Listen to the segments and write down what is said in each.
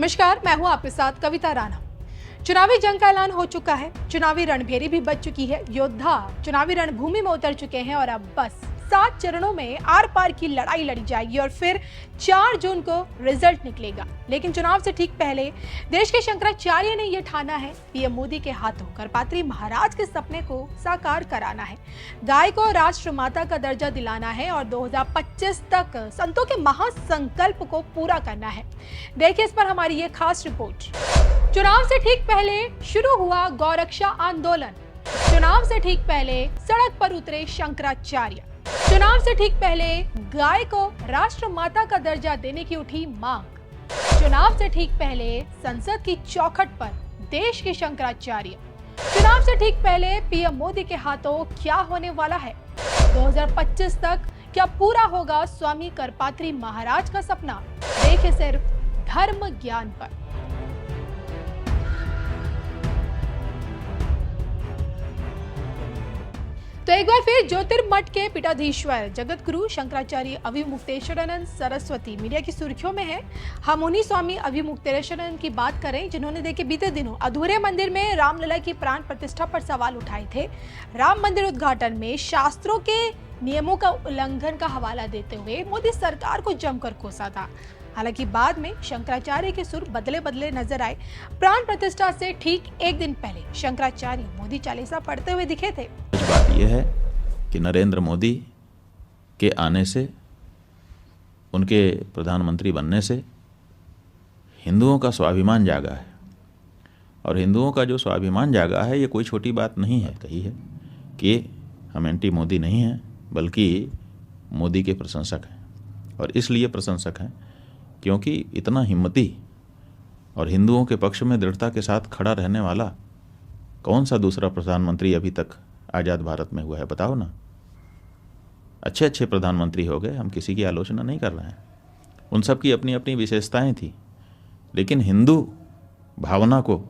नमस्कार, मैं हूं आपके साथ कविता राणा। चुनावी जंग का ऐलान हो चुका है, चुनावी रणभेरी भी बज चुकी है, योद्धा चुनावी रणभूमि में उतर चुके हैं और अब बस 7 चरणों में आर पार की लड़ाई लड़ी जाएगी और फिर 4 जून को रिजल्ट निकलेगा। लेकिन चुनाव से ठीक पहले देश के शंकराचार्य ने यह ठाना है, पीएम मोदी के हाथों करपात्री महाराज के सपने को साकार कराना है, गाय को राष्ट्र माता का दर्जा दिलाना है और 2025 तक संतों के महासंकल्प को पूरा करना है। देखिए इस पर हमारी ये खास रिपोर्ट। चुनाव से ठीक पहले शुरू हुआ गौरक्षा आंदोलन, चुनाव से ठीक पहले सड़क पर उतरे शंकराचार्य, चुनाव से ठीक पहले गाय को राष्ट्र माता का दर्जा देने की उठी मांग, चुनाव से ठीक पहले संसद की चौखट पर देश के शंकराचार्य, चुनाव से ठीक पहले पीएम मोदी के हाथों क्या होने वाला है, 2025 तक क्या पूरा होगा स्वामी करपात्री महाराज का सपना। देखिए सिर्फ धर्म ज्ञान पर। तो एक बार फिर ज्योतिर्मठ के पीठाधीश्वर जगत गुरु शंकराचार्य अभिमुक्तेश्वरानंद सरस्वती मीडिया की सुर्खियों में है। हम उन्हीं स्वामी अभिमुक्तेश्वरानंद की बात करें जिन्होंने देखिए बीते दिनों अधूरे मंदिर में रामलला की प्राण प्रतिष्ठा पर सवाल उठाए थे। राम मंदिर उद्घाटन में शास्त्रों के नियमों का उल्लंघन का हवाला देते हुए मोदी सरकार को जमकर कोसा था। हालांकि बाद में शंकराचार्य के सुर बदले नजर आए। प्राण प्रतिष्ठा से ठीक एक दिन पहले शंकराचार्य मोदी चालीसा पढ़ते हुए दिखे थे। बात यह है कि नरेंद्र मोदी के आने से, उनके प्रधानमंत्री बनने से हिंदुओं का स्वाभिमान जागा है और हिंदुओं का जो स्वाभिमान जागा है ये कोई छोटी बात नहीं है। कही है कि हम एंटी मोदी नहीं हैं बल्कि मोदी के प्रशंसक हैं और इसलिए प्रशंसक हैं क्योंकि इतना हिम्मती और हिंदुओं के पक्ष में दृढ़ता के साथ खड़ा रहने वाला कौन सा दूसरा प्रधानमंत्री अभी तक आज़ाद भारत में हुआ है, बताओ ना। अच्छे प्रधानमंत्री हो गए, हम किसी की आलोचना नहीं कर रहे हैं, उन सब की अपनी अपनी विशेषताएं थी, लेकिन हिंदू भावना को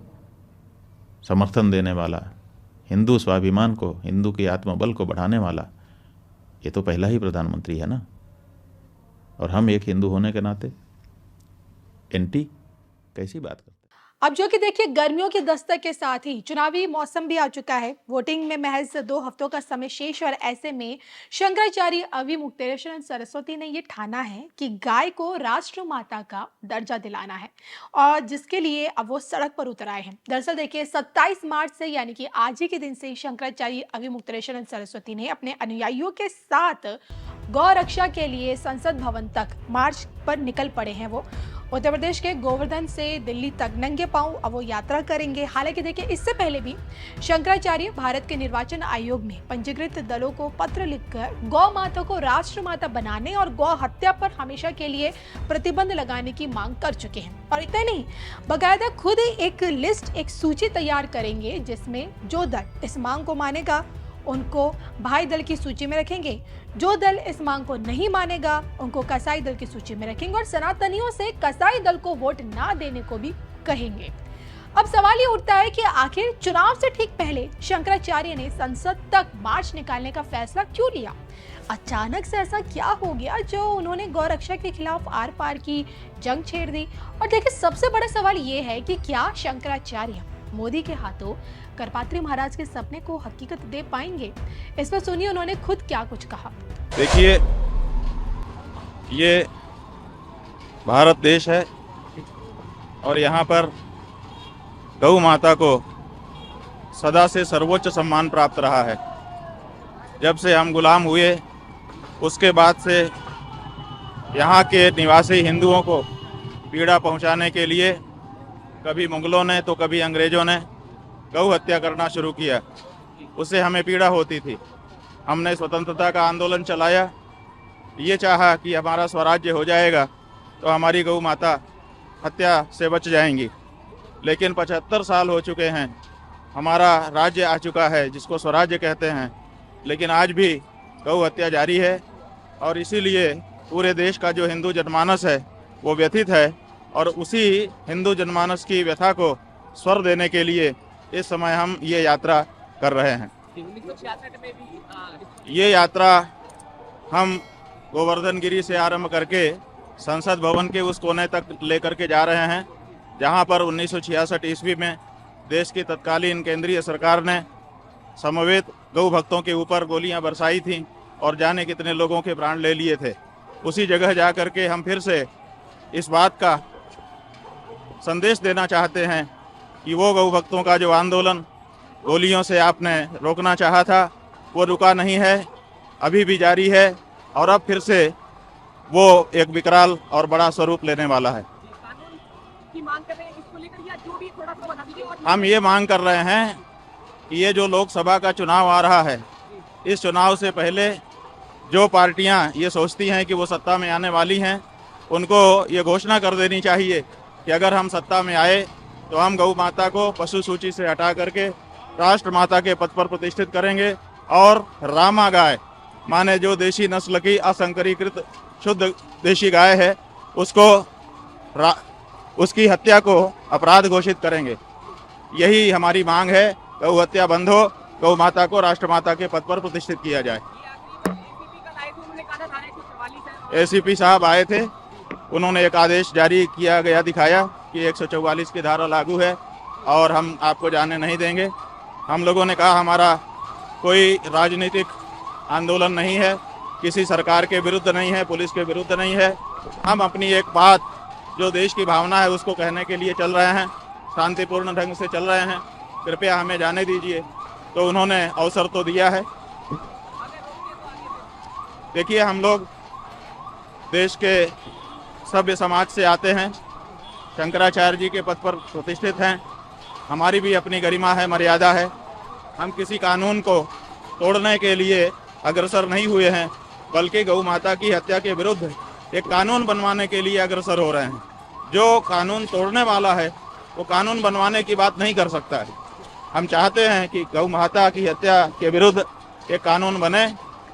समर्थन देने वाला, हिंदू स्वाभिमान को, हिंदू के आत्मबल को बढ़ाने वाला ये तो पहला ही प्रधानमंत्री है ना। और हम एक हिंदू होने के नाते एंटी कैसी बात करते हैं। अब जो कि देखिए गर्मियों की दस्तक के साथ ही चुनावी मौसम भी आ चुका है। वोटिंग में महज 2 हफ्तों का समय शेष और ऐसे में शंकराचार्य अभिमुक्तेश्वरानंद सरस्वती ने ये ठाना है कि गाय को राष्ट्र माता का दर्जा दिलाना है और जिसके लिए अब वो सड़क पर उतर आए हैं। दरअसल देखिए 27 मार्च से यानी कि आज ही के दिन से शंकराचार्य अभिमुक्तेश्वरानंद सरस्वती ने अपने अनुयायियों के साथ गौ रक्षा के लिए संसद भवन तक मार्च पर निकल पड़े हैं। वो उत्तर प्रदेश के गोवर्धन से दिल्ली तक नंगे पांव अब वो यात्रा करेंगे। हालांकि देखिए इससे पहले भी शंकराचार्य भारत के निर्वाचन आयोग में पंजीकृत दलों को पत्र लिखकर गौ माता को राष्ट्र माता बनाने और गौ हत्या पर हमेशा के लिए प्रतिबंध लगाने की मांग कर चुके हैं। और इतना नहीं, बाकायदा खुद एक लिस्ट, एक सूची तैयार करेंगे जिसमें जो दल इस मांग को मानेगा उनको भाई दल की सूची में रखेंगे, जो दल इस मांग को नहीं मानेगा उनको कसाई दल की सूची में रखेंगे और सनातनियों से कसाई दल को वोट ना देने को भी कहेंगे। अब सवाल ये उठता है कि आखिर चुनाव से ठीक पहले शंकराचार्य ने संसद तक मार्च निकालने का फैसला क्यों लिया? अचानक से ऐसा क्या हो गया जो उन्होंने गौ रक्षा के खिलाफ आर पार की जंग छेड़ दी? और देखिए सबसे बड़ा सवाल ये है कि क्या शंकराचार्य मोदी के हाथों करपात्री महाराज के सपने को हकीकत दे पाएंगे? इस पर सुनिए उन्होंने खुद क्या कुछ कहा। देखिए ये भारत देश है और यहाँ पर गौ माता को सदा से सर्वोच्च सम्मान प्राप्त रहा है। जब से हम गुलाम हुए उसके बाद से यहाँ के निवासी हिंदुओं को पीड़ा पहुँचाने के लिए कभी मुगलों ने तो कभी अंग्रेज़ों ने गौ हत्या करना शुरू किया। उससे हमें पीड़ा होती थी। हमने स्वतंत्रता का आंदोलन चलाया, ये चाहा कि हमारा स्वराज्य हो जाएगा तो हमारी गौ माता हत्या से बच जाएंगी। लेकिन 75 साल हो चुके हैं, हमारा राज्य आ चुका है जिसको स्वराज्य कहते हैं, लेकिन आज भी गौ हत्या जारी है और इसीलिए पूरे देश का जो हिंदू जनमानस है वो व्यथित है और उसी हिंदू जनमानस की व्यथा को स्वर देने के लिए इस समय हम ये यात्रा कर रहे हैं। ये यात्रा हम गोवर्धन गिरी से आरंभ करके संसद भवन के उस कोने तक लेकर के जा रहे हैं जहां पर 1966 ईस्वी में देश की तत्कालीन केंद्रीय सरकार ने समवेत गौ भक्तों के ऊपर गोलियां बरसाई थीं और जाने कितने लोगों के प्राण ले लिए थे। उसी जगह जा कर के हम फिर से इस बात का संदेश देना चाहते हैं कि वो गौ भक्तों का जो आंदोलन गोलियों से आपने रोकना चाहा था वो रुका नहीं है, अभी भी जारी है और अब फिर से वो एक विकराल और बड़ा स्वरूप लेने वाला है। की मांग कर रहे हैं इसको लेकर, या जो भी थोड़ा सा बता दीजिए। और हम ये मांग कर रहे हैं कि ये जो लोकसभा का चुनाव आ रहा है, इस चुनाव से पहले जो पार्टियां ये सोचती हैं कि वो सत्ता में आने वाली हैं, उनको ये घोषणा कर देनी चाहिए कि अगर हम सत्ता में आए तो हम गौ माता को पशु सूची से हटा करके राष्ट्र माता के पद पर प्रतिष्ठित करेंगे और रामा गाय माने जो देशी नस्ल की असंकरीकृत शुद्ध देशी गाय है उसकी हत्या को अपराध घोषित करेंगे। यही हमारी मांग है, गौ हत्या बंद हो, गौ माता को राष्ट्रमाता के पद पर प्रतिष्ठित किया जाए। एसीपी साहब आए थे, उन्होंने एक आदेश जारी किया गया दिखाया कि 144 की धारा लागू है और हम आपको जाने नहीं देंगे। हम लोगों ने कहा हमारा कोई राजनीतिक आंदोलन नहीं है, किसी सरकार के विरुद्ध नहीं है, पुलिस के विरुद्ध नहीं है। हम अपनी एक बात जो देश की भावना है उसको कहने के लिए चल रहे हैं, शांतिपूर्ण ढंग से चल रहे हैं, कृपया हमें जाने दीजिए। तो उन्होंने अवसर तो दिया है। देखिए, हम लोग देश के सभ्य समाज से आते हैं, शंकराचार्य जी के पद पर प्रतिष्ठित हैं, हमारी भी अपनी गरिमा है, मर्यादा है। हम किसी कानून को तोड़ने के लिए अग्रसर नहीं हुए हैं, बल्कि गौ माता की हत्या के विरुद्ध एक कानून बनवाने के लिए अग्रसर हो रहे हैं। जो कानून तोड़ने वाला है वो कानून बनवाने की बात नहीं कर सकता है। हम चाहते हैं कि गौ माता की हत्या के विरुद्ध एक कानून बने,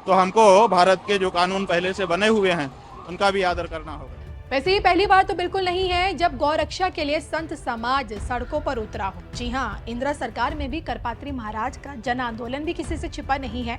तो हमको भारत के जो कानून पहले से बने हुए हैं उनका भी आदर करना होगा। वैसे ये पहली बार तो बिल्कुल नहीं है जब गौरक्षा के लिए संत समाज सड़कों पर उतरा हो। जी हाँ, इंदिरा सरकार में भी करपात्री महाराज का जन आंदोलन भी किसी से छिपा नहीं है।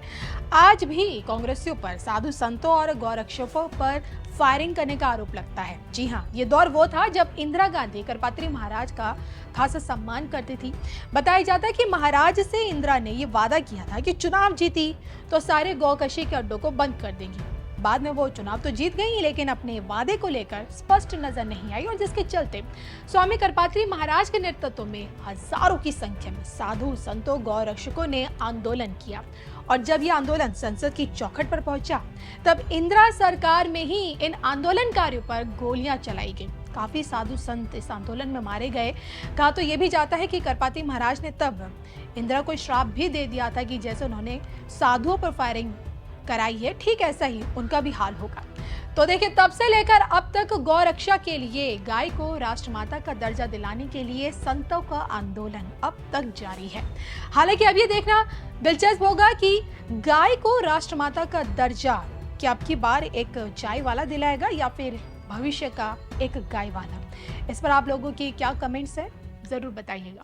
आज भी कांग्रेसियों पर, साधु संतों और गौरक्षकों पर फायरिंग करने का आरोप लगता है। जी हाँ, ये दौर वो था जब इंदिरा गांधी करपात्री महाराज का खासा सम्मान करती थी। बताया जाता है कि महाराज से इंदिरा ने ये वादा किया था कि चुनाव जीती तो सारे गौकशी के अड्डों को बंद कर देंगी। बाद में वो चुनाव तो जीत गई, लेकिन अपने वादे को लेकर स्पष्ट नजर नहीं आई, और जिसके चलते स्वामी करपात्री महाराज के नेतृत्व में हजारों की संख्या में साधु संतों गौरक्षकों ने आंदोलन किया। और जब ये आंदोलन संसद की चौखट पर पहुंचा, तब इंदिरा सरकार में ही इन आंदोलनकारियों पर गोलियां चलाई गई। काफी साधु संत इस आंदोलन में मारे गए। कहा तो ये भी जाता है कि करपात्री महाराज ने तब इंदिरा को श्राप भी दे दिया था कि जैसे उन्होंने साधुओं पर फायरिंग कराई है, ठीक ऐसा ही उनका भी हाल होगा। तो देखिए, तब से लेकर अब तक गौरक्षा के लिए, गाय को राष्ट्रमाता का दर्जा दिलाने के लिए संतों का आंदोलन अब तक जारी है। हालांकि अब ये देखना दिलचस्प होगा कि गाय को राष्ट्रमाता का दर्जा क्या अब की बार एक चाय वाला दिलाएगा या फिर भविष्य का एक गाय वाला। इस पर आप लोगों की क्या कमेंट्स है, जरूर बताइएगा।